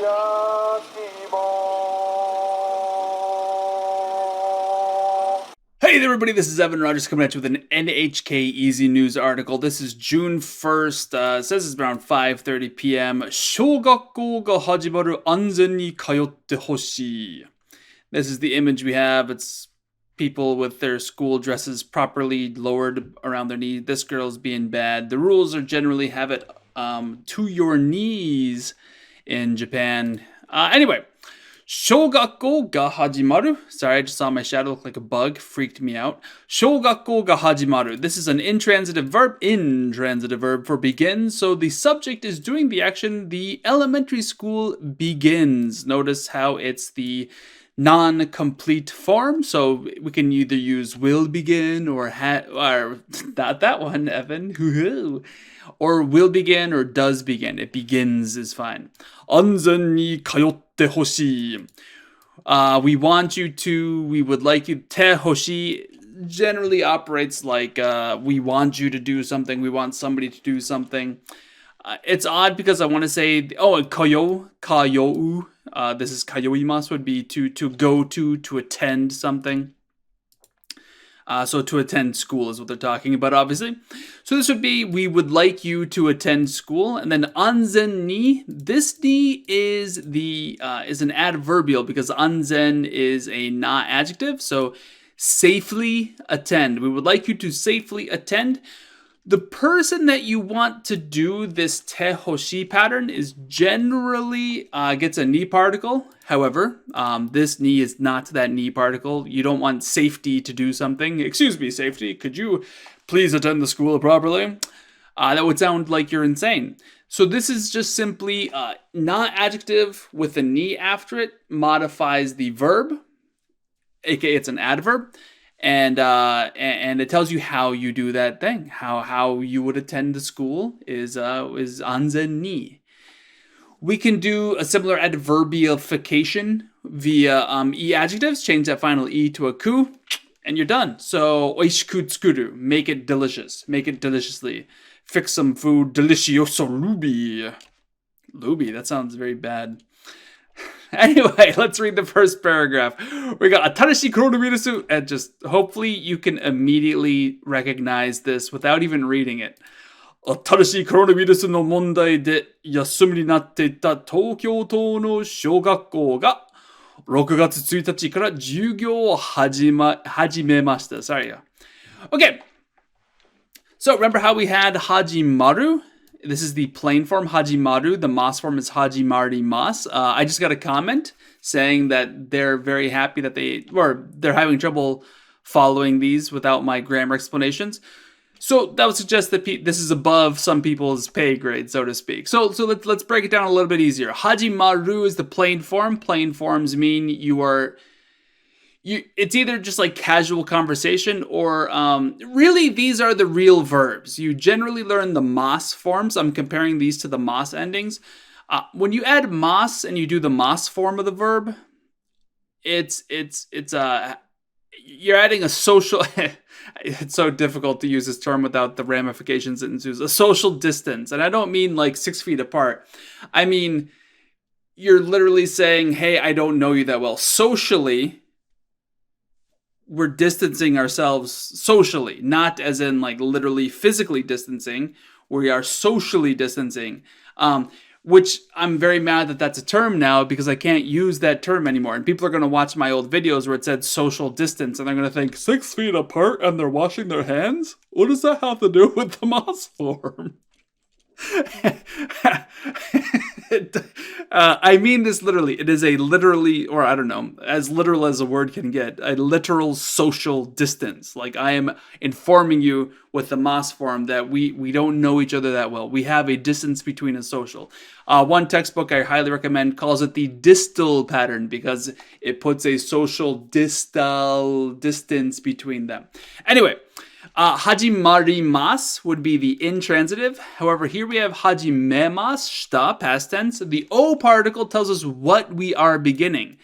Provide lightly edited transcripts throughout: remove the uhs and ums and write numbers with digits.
Hey there, everybody, this is Evan Rogers coming at you with an NHK Easy News article. This is June 1st. It says it's around 5:30 p.m. 小学校が始まる安全に通ってほしい. This is the image we have. It's people with their school dresses properly lowered around their knee. This girl's being bad. The rules are generally have it to your knees in Japan. Anyway. 小学校が始まる. Sorry, I just saw my shadow look like a bug. Freaked me out. 小学校が始まる. This is an intransitive verb for begin. So the subject is doing the action. The elementary school begins. Notice how it's the non-complete form. So we can either use will begin or not that one, Evan. Or will begin or does begin. It begins is fine. 安全に通ってほしい. We want you to, we would like you, てほしい generally operates like we want you to do something, we want somebody to do something. It's odd because I want to say, kayou, this is kayoimasu would be to go to attend something. So to attend school is what they're talking about, obviously. So this would be, we would like you to attend school. And then anzen ni, this ni is an adverbial because anzen is a na adjective. So safely attend. We would like you to safely attend. The person that you want to do this te hoshi pattern is generally gets a ni particle. However, this ni is not that ni particle. You don't want safety to do something. Excuse me, safety, could you please attend the school properly? That would sound like you're insane. So this is just simply na adjective with a ni after it modifies the verb, aka it's an adverb. And it tells you how you do that thing. How you would attend the school is anzen ni. We can do a similar adverbification via e adjectives. Change that final e to a ku, and you're done. So oishiku tsukuru, make it delicious, make it deliciously. Fix some food, delicioso ruby. Luby, that sounds very bad. Anyway, let's read the first paragraph. We got Atarashi coronavirus, and just hopefully you can immediately recognize this without even reading it. 新しいコロナウイルスの問題で休みになっていた東京都の小学校が6月1日から授業を始めました. Sorry. Okay. So remember how we had hajimaru? This is the plain form, hajimaru. The mas form is hajimarimasu. I just got a comment saying that they're very happy that they're having trouble following these without my grammar explanations. So that would suggest that this is above some people's pay grade, so to speak. So let's break it down a little bit easier. Hajimaru is the plain form. Plain forms mean it's either just like casual conversation or really these are the real verbs. You generally learn the mas forms. I'm comparing these to the mas endings. When you add mas and you do the mas form of the verb, you're adding a social. It's so difficult to use this term without the ramifications it ensues. A social distance, and I don't mean like 6 feet apart. I mean you're literally saying, "Hey, I don't know you that well." Socially, we're distancing ourselves socially, not as in like literally physically distancing. We are socially distancing, which I'm very mad that that's a term now because I can't use that term anymore. And people are going to watch my old videos where it said social distance and they're going to think 6 feet apart and they're washing their hands? What does that have to do with the mas form? I mean this literally. It is a literally, or I don't know, as literal as a word can get, a literal social distance. Like I am informing you with the mas form that we don't know each other that well. We have a distance between us social. One textbook I highly recommend calls it the distal pattern because it puts a social distal distance between them. Anyway, hajimarimasu would be the intransitive. However, here we have hajimemasu, shita, past tense. The o particle tells us what we are beginning.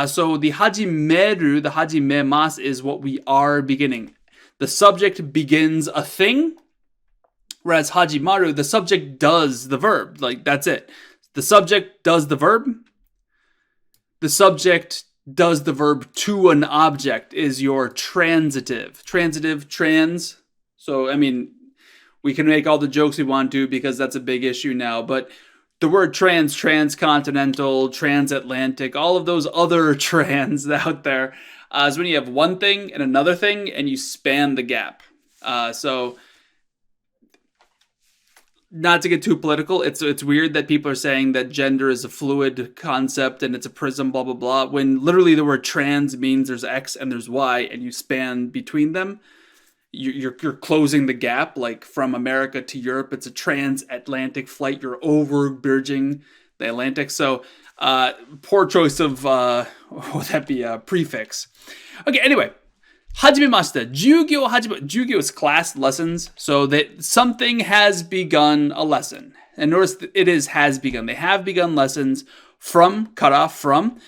So the hajimeru, the hajimemasu is what we are beginning. The subject begins a thing, whereas hajimaru, the subject does the verb. Like, that's it. The subject does the verb. The subject does the verb to an object is your transitive. Transitive, trans. So, I mean, we can make all the jokes we want to because that's a big issue now. But the word trans, transcontinental, transatlantic, all of those other trans out there is when you have one thing and another thing and you span the gap. So not to get too political, it's weird that people are saying that gender is a fluid concept and it's a prism, blah, blah, blah, when literally the word trans means there's X and there's Y and you span between them. You're closing the gap, like from America to Europe. It's a transatlantic flight. You're overbridging the Atlantic. So poor choice of, what would that be, prefix. Okay, anyway. Hajimemashita. Jugyo is class lessons. So that something has begun a lesson. And notice it is has begun. They have begun lessons from, kara, from.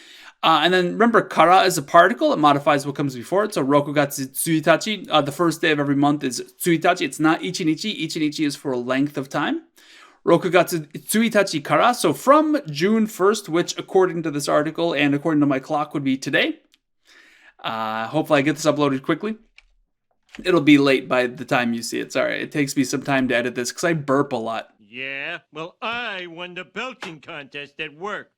And then remember, kara is a particle. It modifies what comes before it. So rokugatsu tsuitachi. The first day of every month is tsuitachi. It's not ichinichi. Ichinichi is for a length of time. Rokugatsu tsuitachi kara. So from June 1st, which according to this article and according to my clock would be today. Hopefully I get this uploaded quickly. It'll be late by the time you see it. Sorry, it takes me some time to edit this because I burp a lot. Yeah, well, I won the belching contest at work.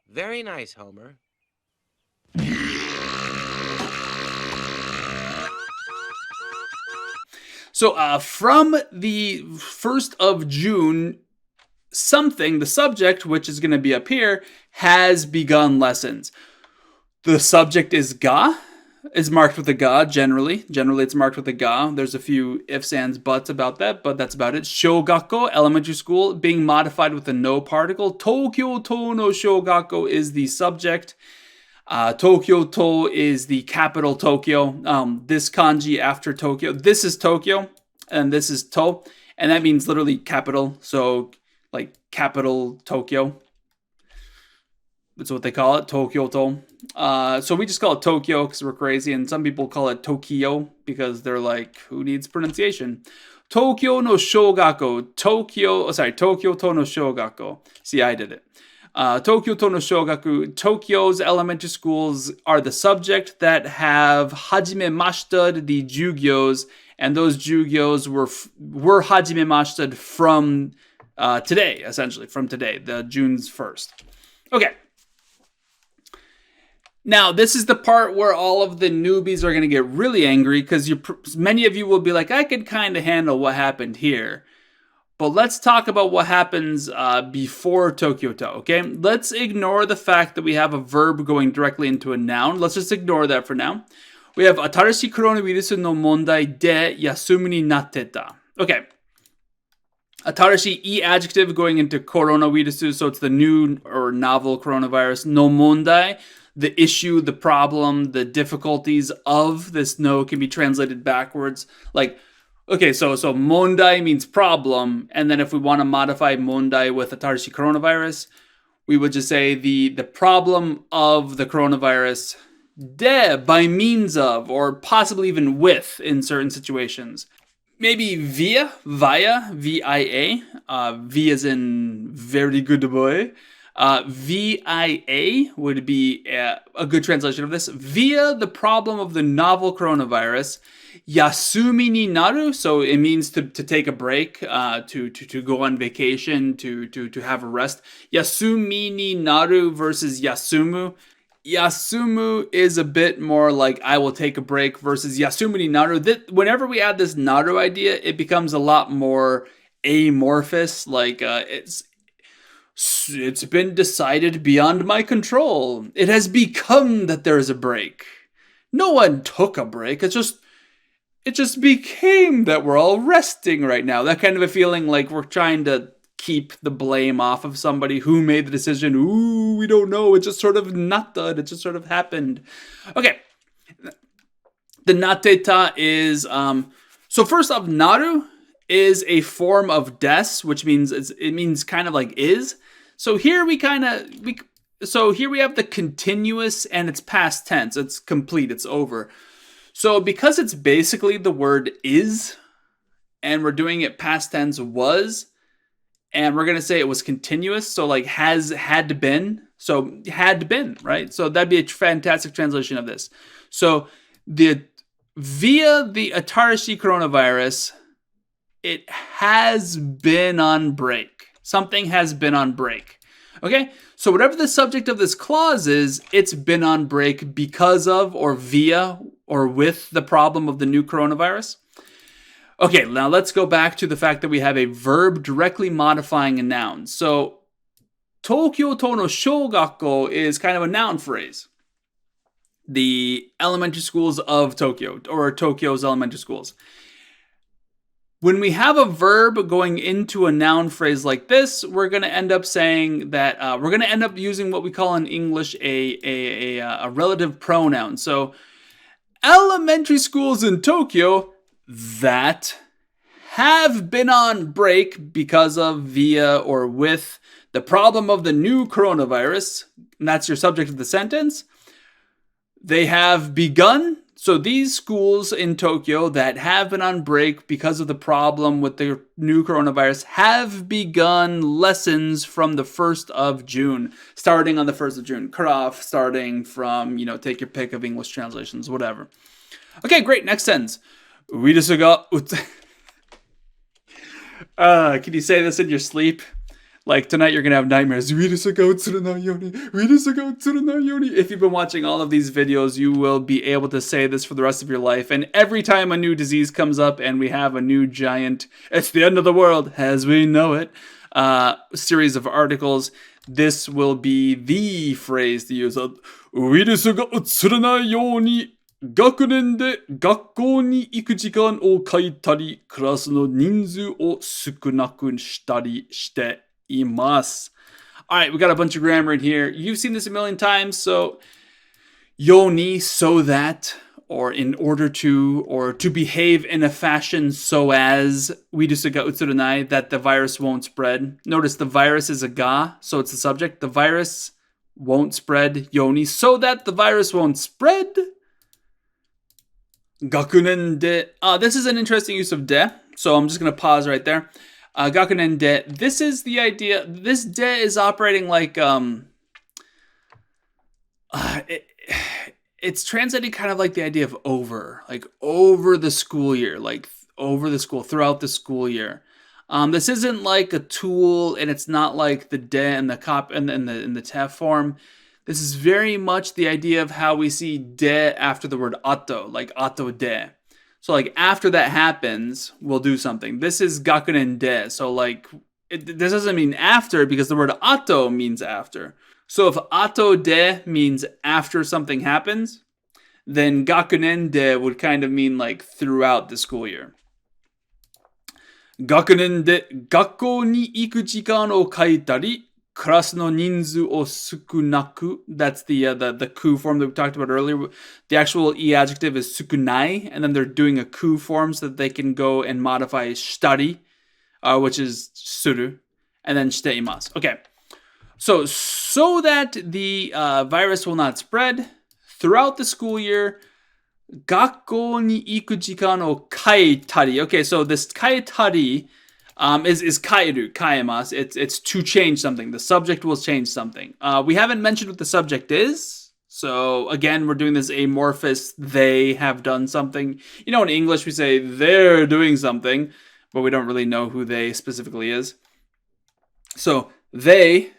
Very nice, Homer. So from the 1st of June, something, the subject, which is going to be up here, has begun lessons. The subject is ga, is marked with a ga generally. Generally, it's marked with a ga. There's a few ifs, ands, buts about that, but that's about it. Shogakko, elementary school, being modified with a no particle. Tokyo to no shogakko is the subject. Tokyo to is the capital Tokyo. This kanji after Tokyo. This is Tokyo, and this is to, and that means literally capital. So, like capital Tokyo. That's what they call it, Tokyo to. So we just call it Tokyo because we're crazy, and some people call it Tokyo because they're like, who needs pronunciation? Tokyo no shogakko. Tokyo to no shogakko. See, I did it. Tokyo to no shogaku. Tokyo's elementary schools are the subject that have hajimemashita, the jugyos, and those jugyos were hajimemashita from today, essentially, from today, the June's 1st. Okay. Now, this is the part where all of the newbies are going to get really angry because many of you will be like, I can kind of handle what happened here. But let's talk about what happens before Tokyo to, okay? Let's ignore the fact that we have a verb going directly into a noun. Let's just ignore that for now. We have atarashi coronavirus no mondai de yasumi ni natteta. Okay. Atarashi, e adjective going into coronavirus, so it's the new or novel coronavirus. No mondai, the issue, the problem, the difficulties of this no can be translated backwards. Like, okay, so mondai means problem, and then if we want to modify mondai with atarashi coronavirus, we would just say the problem of the coronavirus, de, by means of, or possibly even with in certain situations. Maybe via, V-I-A, V as in very good boy. VIA would be a good translation of this. Via the problem of the novel coronavirus, yasumi ni naru, so it means to take a break, to go on vacation, to have a rest. Yasumi ni naru versus yasumu. Yasumu is a bit more like I will take a break versus yasumu ni naru. Whenever we add this naru idea, it becomes a lot more amorphous. Like it's been decided beyond my control. It has become that there is a break. No one took a break. It just became that we're all resting right now. That kind of a feeling like we're trying to keep the blame off of somebody who made the decision. Ooh, we don't know. It just sort of natta. It just sort of happened. Okay. The nateta is, so first off, naru is a form of des, which means it means kind of like is. So here we have the continuous and it's past tense. It's complete. It's over. So because it's basically the word is, and we're doing it past tense was, and we're going to say it was continuous. So like has had to been. So had been, right? So that'd be a fantastic translation of this. So via the Atarashi coronavirus, it has been on break. Something has been on break. Okay? So whatever the subject of this clause is, it's been on break because of or via or with the problem of the new coronavirus. Okay, now let's go back to the fact that we have a verb directly modifying a noun. So Tokyo to no shogakko is kind of a noun phrase. The elementary schools of Tokyo, or Tokyo's elementary schools. When we have a verb going into a noun phrase like this, we're going to end up saying that we're going to end up using what we call in English a relative pronoun. So, elementary schools in Tokyo that have been on break because of, via, or with the problem of the new coronavirus, and that's your subject of the sentence. They have begun. So these schools in Tokyo that have been on break because of the problem with the new coronavirus have begun lessons from the 1st of June, starting on the 1st of June. Cut off, starting from, take your pick of English translations, whatever. Okay, great. Next sentence. Can you say this in your sleep? Like tonight you're going to have nightmares. If you've been watching all of these videos, you will be able to say this for the rest of your life. And every time a new disease comes up and we have a new giant, it's the end of the world as we know it, series of articles, this will be the phrase to use. ウイルスがうつらないように学年で学校に行く時間を書いたり、クラスの人数を少なくしたりしています。All right, we got a bunch of grammar in here. You've seen this a million times. So, yoni, so that, or in order to, or to behave in a fashion so as, wirusu ga utsurunai, that the virus won't spread. Notice the virus is a ga, so it's the subject. The virus won't spread, yoni, so that the virus won't spread. Gakunen de. This is an interesting use of de, so I'm just going to pause right there. Gakunen de. This is the idea. This de is operating like it's translating kind of like the idea of over, like over the school year, like over the school, throughout the school year. This isn't like a tool, and it's not like the de and the cop and in the te form. This is very much the idea of how we see de after the word ato, like ato de. So like after that happens, we'll do something. This is gakunen de. So like this doesn't mean after because the word ato means after. So if ato de means after something happens, then gakunen de would kind of mean like throughout the school year. Gakunen de gakkou ni iku jikan o kaitari, class no ninzu o sukunaku. That's the ku form that we talked about earlier. The actual e adjective is sukunai, and then they're doing a ku form so that they can go and modify shitari, which is suru, and then shite imasu. Okay. So that the virus will not spread throughout the school year, gakkou ni iku jikan o kaitari. Okay, so this kaitari is kaeru, kaemasu. It's to change something. The subject will change something. We haven't mentioned what the subject is. So again, we're doing this amorphous, they have done something. In English we say they're doing something, but we don't really know who they specifically is. So they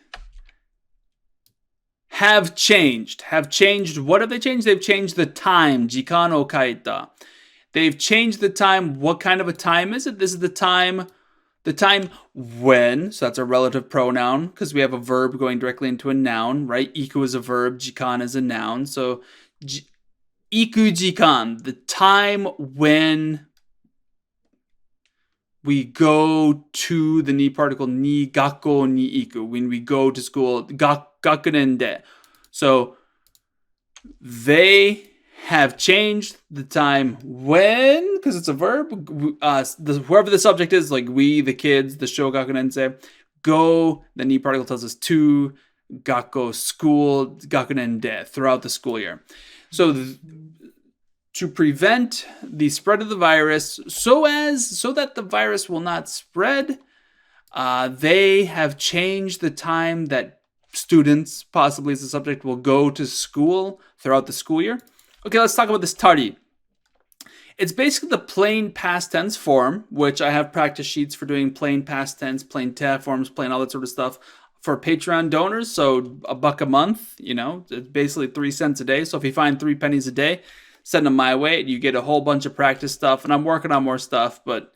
have changed. What have they changed? They've changed the time. Jikan o kaita. They've changed the time. What kind of a time is it? This is the time when, so that's a relative pronoun because we have a verb going directly into a noun, right? Iku is a verb, jikan is a noun. So iku jikan, the time when we go to the ni particle, ni gakko ni iku, when we go to school, gakunen de. So they have changed the time when, because it's a verb, whoever the subject is, like we, the kids, the shogakunen go, the ni particle tells us to, gakko, school, gakunen de, throughout the school year. So to prevent the spread of the virus, so that the virus will not spread, They have changed the time that students, possibly as a subject, will go to school throughout the school year. Okay, let's talk about this tari. It's basically the plain past tense form, which I have practice sheets for doing plain past tense, plain te forms, plain all that sort of stuff for Patreon donors. So $1 a month, it's basically 3 cents a day. So if you find 3 pennies a day, send them my way. You get a whole bunch of practice stuff, and I'm working on more stuff, but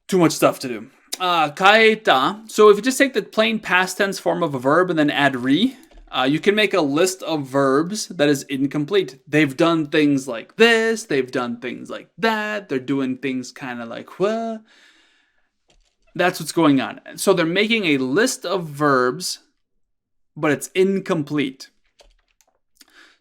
too much stuff to do. Kaeta. So if you just take the plain past tense form of a verb and then add re, you can make a list of verbs that is incomplete. They've done things like this. They've done things like that. They're doing things kind of like what? That's what's going on. So they're making a list of verbs, but it's incomplete.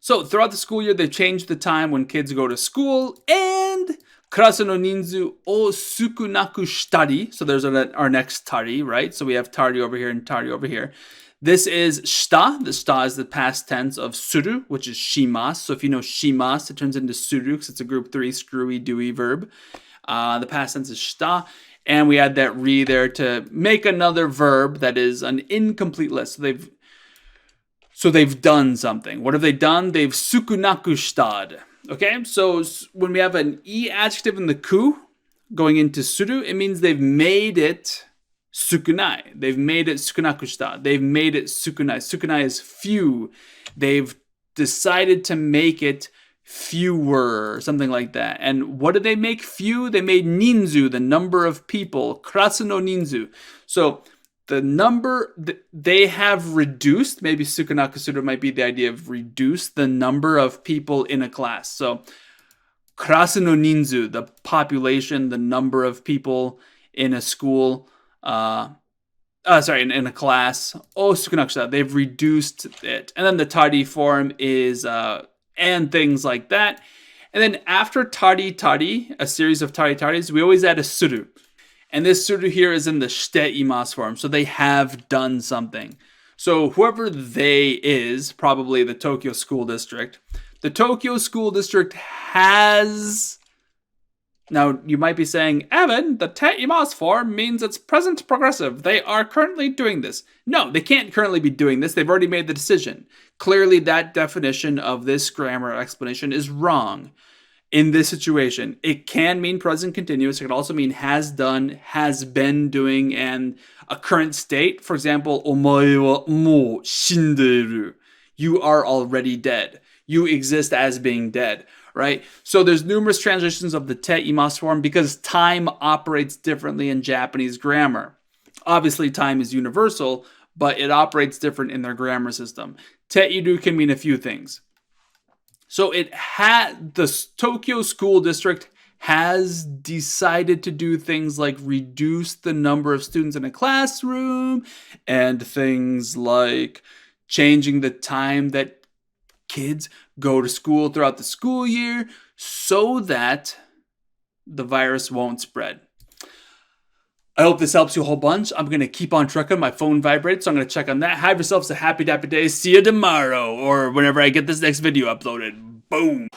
So throughout the school year, they've changed the time when kids go to school, and karasu no ninzu o sukunaku shitari. So there's our next tari, right? So we have tari over here and tari over here. This is shita. The shita is the past tense of suru, which is shimasu. So if you know shimasu, it turns into suru because it's a group 3 screwy, dewy verb. The past tense is shita. And we add that re there to make another verb that is an incomplete list. So they've done something. What have they done? They've sukunaku shitad. Okay, so when we have an e adjective in the ku going into suru, it means they've made it sukunai. They've made it sukunaku shita. They've made it sukunai. Sukunai is few. They've decided to make it fewer, or something like that. And what did they make few? They made ninzu, the number of people. Karasu no ninzu. So the number they have reduced, maybe sukunaku suru might be the idea of reduce the number of people in a class. So karasu no ninzu, the population, the number of people in a school, in a class. Oh, sukunaku shita, they've reduced it. And then the tari form is and things like that. And then after tari, a series of taris, we always add a suru. And this suru here is in the shite imasu form. So they have done something. So whoever they is, probably the Tokyo School District. The Tokyo School District has... Now, you might be saying, Evan, the te imasu form means it's present progressive. They are currently doing this. No, they can't currently be doing this. They've already made the decision. Clearly, that definition of this grammar explanation is wrong in this situation. It can mean present continuous. It can also mean has done, has been doing, and a current state. For example, omae wa mou shinderu. You are already dead. You exist as being dead. Right? So there's numerous translations of the te imasu form because time operates differently in Japanese grammar. Obviously, time is universal, but it operates different in their grammar system. Te iru can mean a few things. So the Tokyo School District has decided to do things like reduce the number of students in a classroom and things like changing the time that kids go to school throughout the school year so that the virus won't spread. I hope this helps you a whole bunch. I'm going to keep on trucking. My phone vibrates, so I'm going to check on that. Have yourselves a happy, dappy day. See you tomorrow or whenever I get this next video uploaded. Boom.